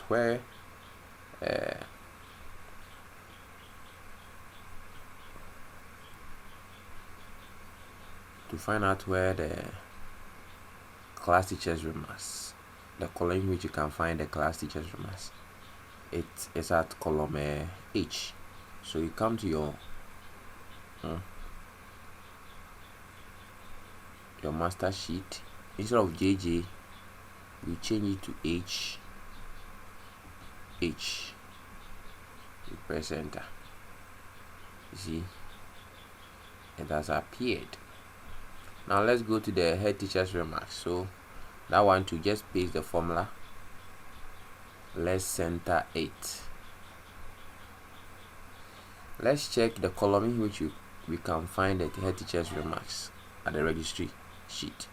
where the class teachers remarks, the column in which you can find the class teachers remarks, it is at column H. So you come to your master sheet. Instead of JJ, you change it to H. You press enter. You see, it has appeared. Now let's go to the head teacher's remarks. So that one, to just paste the formula, let's center it. Let's check the column in which we can find the head teacher's remarks at the registry sheet.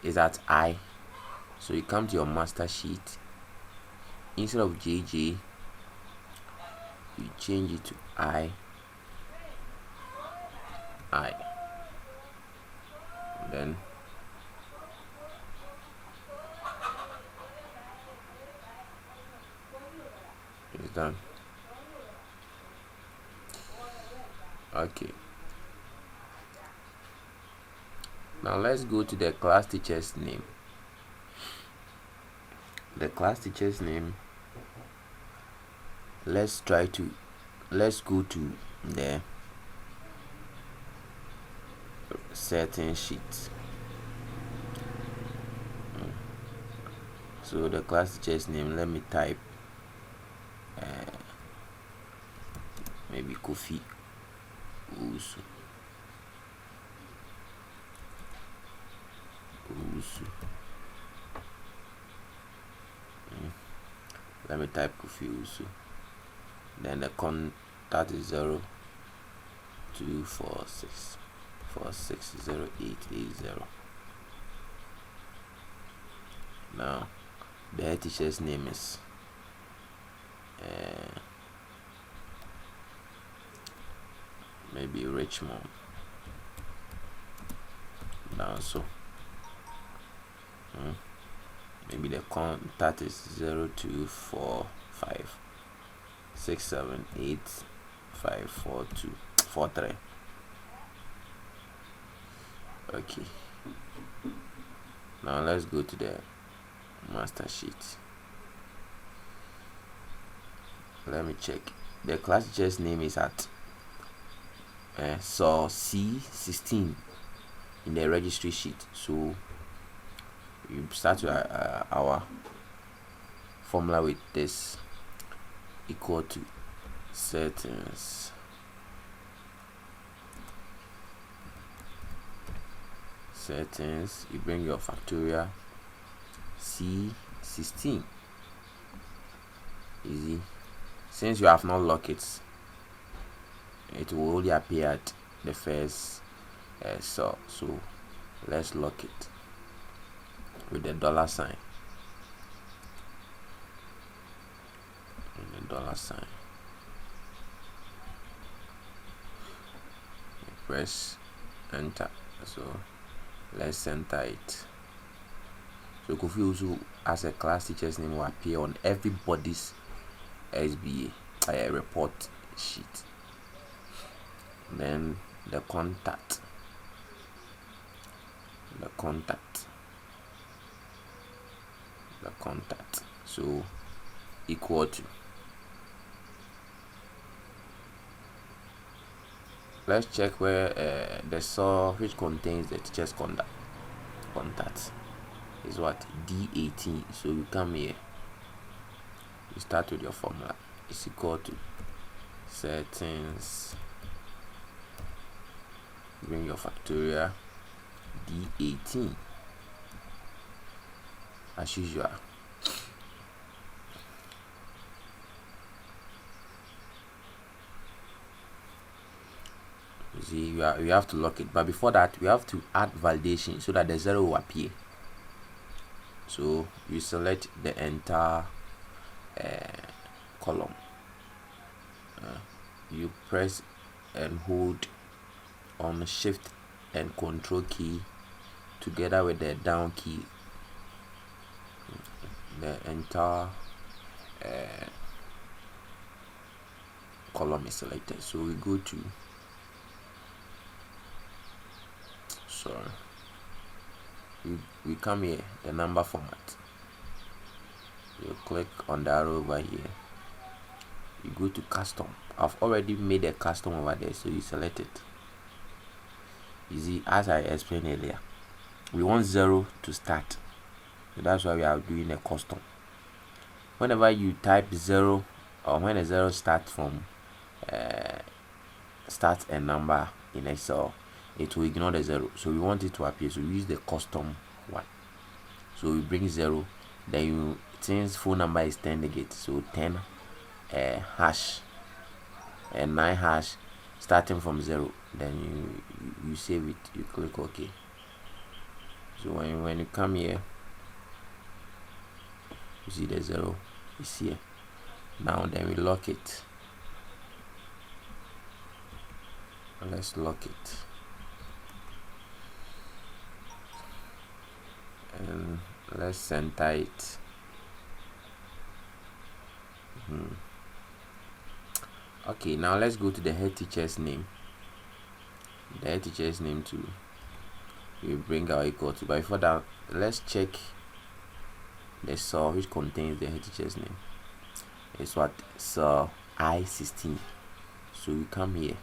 Is at I. So you come to your master sheet. Instead of JJ, you change it to I. Then it's done. Okay. Now let's go to the class teacher's name. The class teacher's name, let's go to the setting sheet. So the class teacher's name, let me type maybe Kofi Usu. Let me type Kofi Usu. Then the contact is 0246 460880. Now the head teacher's name is maybe Richmond. Down so maybe the contact is 0245 678 54243. Okay. Now let's go to the master sheet. Let me check. The class teacher's name is at so C16 in the registry sheet. So you start our formula with this, equal to settings, you bring your factorial C16. Easy. Since you have not locked it, it will only appear at the first so let's lock it with the $sign. Press enter. So let's enter it. So Kofi Usu as a class teacher's name will appear on everybody's SBA report sheet. Then the contact, so equal to, let's check where the saw which contains the teacher's contact is what, D18. So you come here, you start with your formula, is equal to settings, bring your factorial D18 as usual. You see, you have to lock it, but before that we have to add validation so that the 0 will appear. So you select the entire column, you press and hold on shift and control key together with the down key, the entire column is selected. So we go to we come here, the number format. You click on the arrow over here, you go to custom. I've already made a custom over there, so you select it. You see, as I explained earlier, we want 0 to start, so that's why we are doing a custom. Whenever you type 0, or when a 0 starts from start a number in Excel, it will ignore the 0, so we want it to appear, so we use the custom one. So we bring 0, then you, since phone number is 10 digits, so 10 hash and 9 hash starting from 0, then you save it, you click OK. So when you come here, you see the 0 is here. Now then we lock it. Let's lock it, and let's center it. Okay, now let's go to the head teacher's name. The head teacher's name too, we bring our equal to, but before that, let's check the cell which contains the head teacher's name. It's what? Cell I16. So we come here,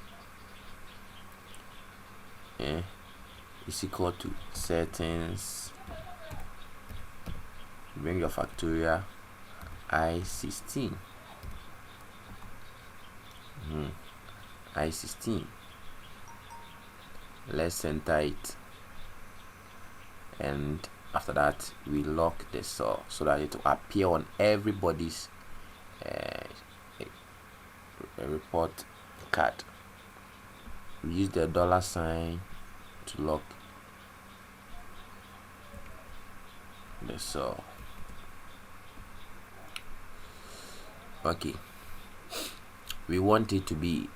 it's equal to settings, bring your factorial I16. I16. Let's center it, and after that we lock the cell so that it will appear on everybody's report card. We use the $sign to lock the cell. Okay, we want it to be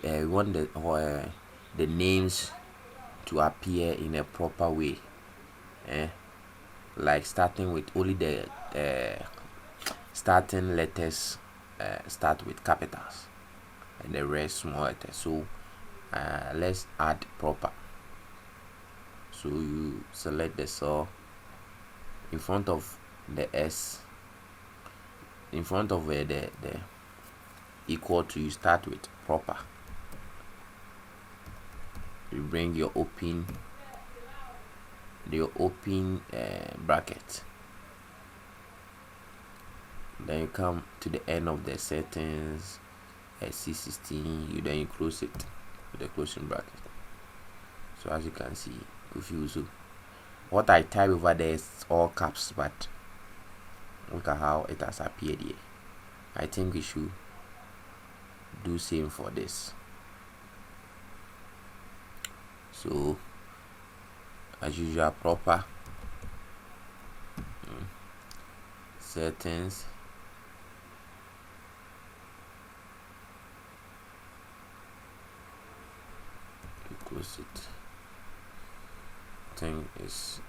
we want the names to appear in a proper way, like starting with only the starting letters start with capitals and the rest small letters. So let's add proper. So you select the cell, in front of the S, in front of the equal to, you start with proper. You bring your open bracket, then you come to the end of the settings C16, then you close it with the closing bracket. So as you can see, if you so what I type over there is all caps, but look at how it has appeared here. I think we should do same for this. So as usual, proper, settings, you close it. I think is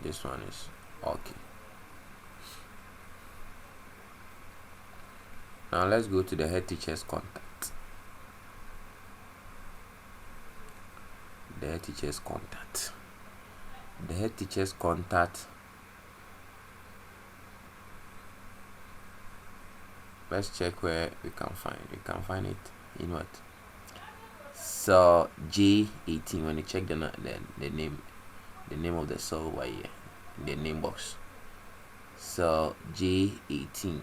this one is okay. Now let's go to the head teacher's contact. The head teacher's contact. The head teacher's contact. Let's check where we can find. We can find it in what? So J18. When you check the name of the cell over here, the name box. So J18.